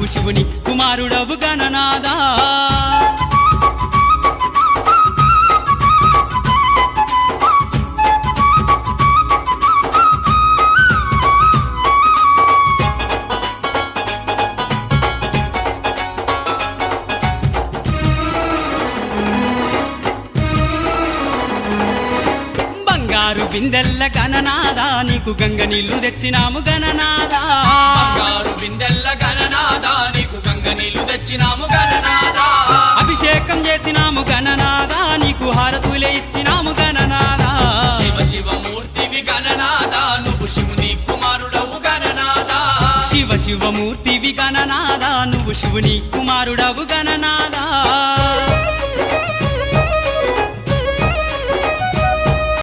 నువ్వు శివుని కుమారుడవు గణనాదా బంగారు బిందెల్ల గణనాదా నీకు గంగ నీళ్లు తెచ్చినాము గణనాదా బంగారు బిందెల్ల గణనాదా నీకు గంగ నీళ్లు తెచ్చినాము గణనాదా అభిషేకం చేసినాము గణనాదా నీకు హారతులే ఇచ్చినాము గణనాదా శివ శివ మూర్తివి గణనాదా నువ్వు శివుని కుమారుడవు గణనాదా శివ శివ మూర్తివి గణనాదా నువ్వు శివుని కుమారుడవు గణనాదా